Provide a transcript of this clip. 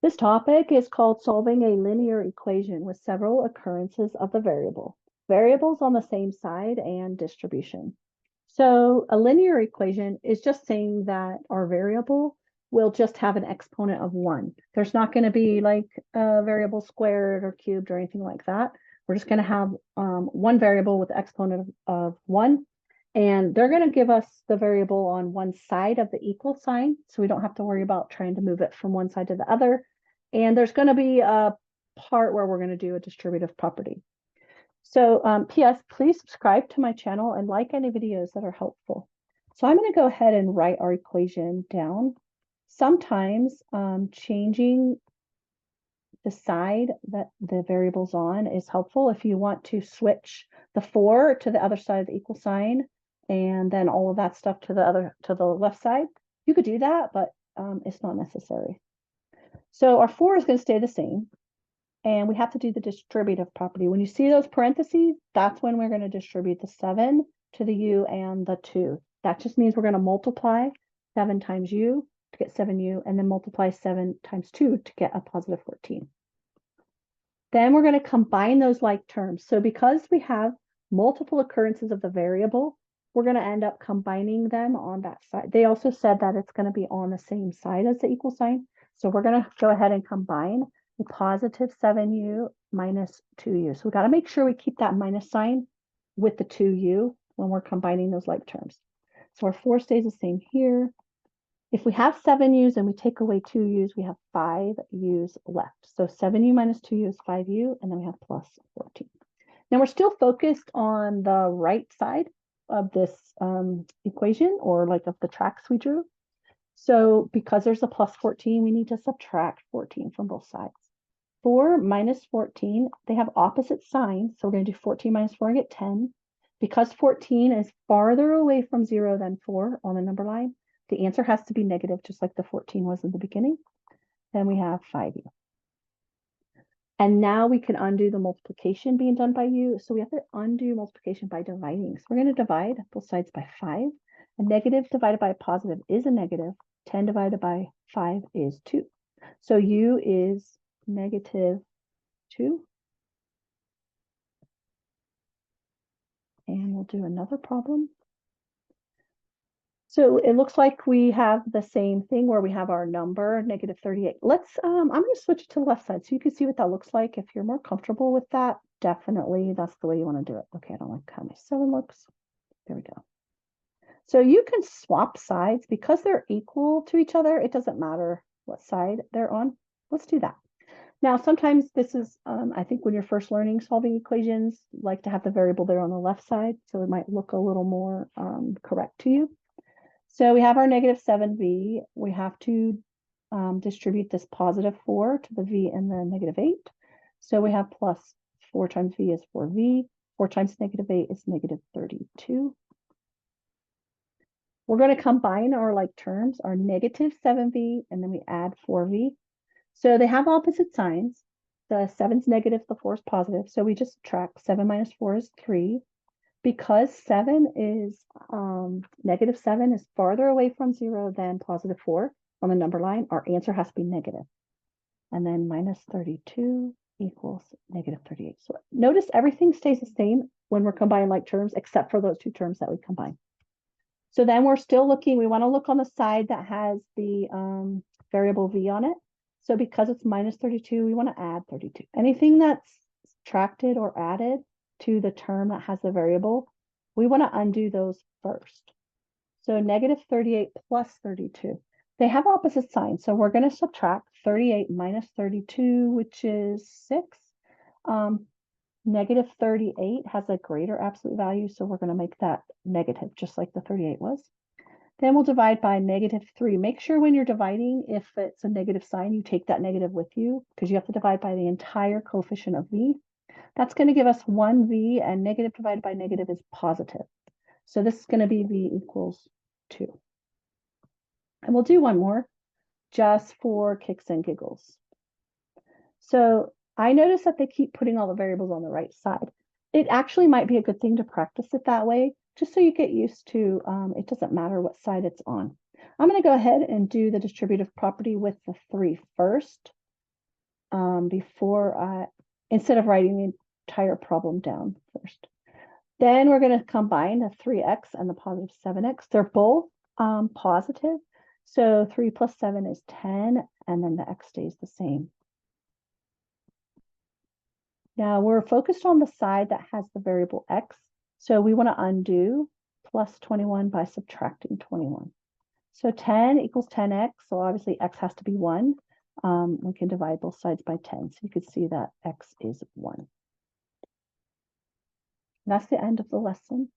This topic is called solving a linear equation with several occurrences of the variable, variables on the same side, and distribution. So a linear equation is just saying that our variable will just have an exponent of 1. There's not going to be like a variable squared or cubed or anything like that. We're just going to have one variable with exponent of 1. And they're going to give us the variable on one side of the equal sign. So we don't have to worry about trying to move it from one side to the other. And there's going to be a part where we're going to do a distributive property. So P.S. please subscribe to my channel and like any videos that are helpful. So I'm going to go ahead and write our equation down. Sometimes changing the side that the variable's on is helpful. If you want to switch the 4 to the other side of the equal sign and then all of that stuff to the left side, you could do that, but it's not necessary. So our 4 is going to stay the same. And we have to do the distributive property. When you see those parentheses, that's when we're going to distribute the 7 to the u and the 2. That just means we're going to multiply 7 times u to get 7u, and then multiply 7 times 2 to get a positive 14. Then we're going to combine those like terms. So because we have multiple occurrences of the variable, we're going to end up combining them on that side. They also said that it's going to be on the same side as the equal sign. So we're going to go ahead and combine the positive 7u minus 2u. So we got to make sure we keep that minus sign with the 2u when we're combining those like terms. So our 4 stays the same here. If we have 7u's and we take away 2u's, we have 5u's left. So 7u minus 2u is 5u, and then we have plus 14. Now we're still focused on the right side of this equation, or like of the tracks we drew. So because there's a plus 14, we need to subtract 14 from both sides. 4 minus 14, they have opposite signs. So we're going to do 14 minus 4 and get 10. Because 14 is farther away from 0 than 4 on the number line, the answer has to be negative, just like the 14 was in the beginning. Then we have 5u. And now we can undo the multiplication being done by u. So we have to undo multiplication by dividing. So we're going to divide both sides by 5. A negative divided by a positive is a negative. 10 divided by 5 is 2. So u is negative 2. And we'll do another problem. So it looks like we have the same thing where we have our number, negative 38. I'm going to switch it to the left side so you can see what that looks like. If you're more comfortable with that, definitely that's the way you want to do it. Okay, I don't like how my 7 looks. There we go. So you can swap sides because they're equal to each other. It doesn't matter what side they're on. Let's do that. Now, sometimes this is, I think when you're first learning solving equations, like to have the variable there on the left side, so it might look a little more correct to you. So we have our negative 7v. We have to distribute this positive 4 to the v and the negative 8. So we have plus 4 times v is 4v. 4 times negative 8 is negative 32. We're going to combine our like terms, our negative 7v, and then we add 4v. So they have opposite signs. The 7's negative, the 4 is positive. So we just subtract 7 minus 4 is 3. Because 7 is negative 7 is farther away from 0 than positive 4 on the number line, our answer has to be negative. And then minus 32 equals negative 38. So notice everything stays the same when we're combining like terms, except for those 2 terms that we combine. So then we're still looking, we want to look on the side that has the variable v on it. So because it's minus 32, we want to add 32. Anything that's subtracted or added to the term that has the variable, we want to undo those first. So negative 38 plus 32. They have opposite signs, so we're going to subtract 38 minus 32, which is 6. Negative 38 has a greater absolute value, so we're going to make that negative, just like the 38 was. Then we'll divide by negative 3. Make sure when you're dividing, if it's a negative sign, you take that negative with you, because you have to divide by the entire coefficient of v. That's going to give us 1v, and negative divided by negative is positive. So this is going to be v equals 2. And we'll do one more just for kicks and giggles. So I notice that they keep putting all the variables on the right side. It actually might be a good thing to practice it that way, just so you get used to it doesn't matter what side it's on. I'm going to go ahead and do the distributive property with the 3 first. instead of writing the entire problem down first. Then we're going to combine the 3x and the positive 7x. They're both positive. So 3 plus 7 is 10, and then the x stays the same. Now we're focused on the side that has the variable x. So we want to undo plus 21 by subtracting 21. So 10 equals 10x. So obviously x has to be 1. We can divide both sides by 10. So you can see that x is 1. That's the end of the lesson.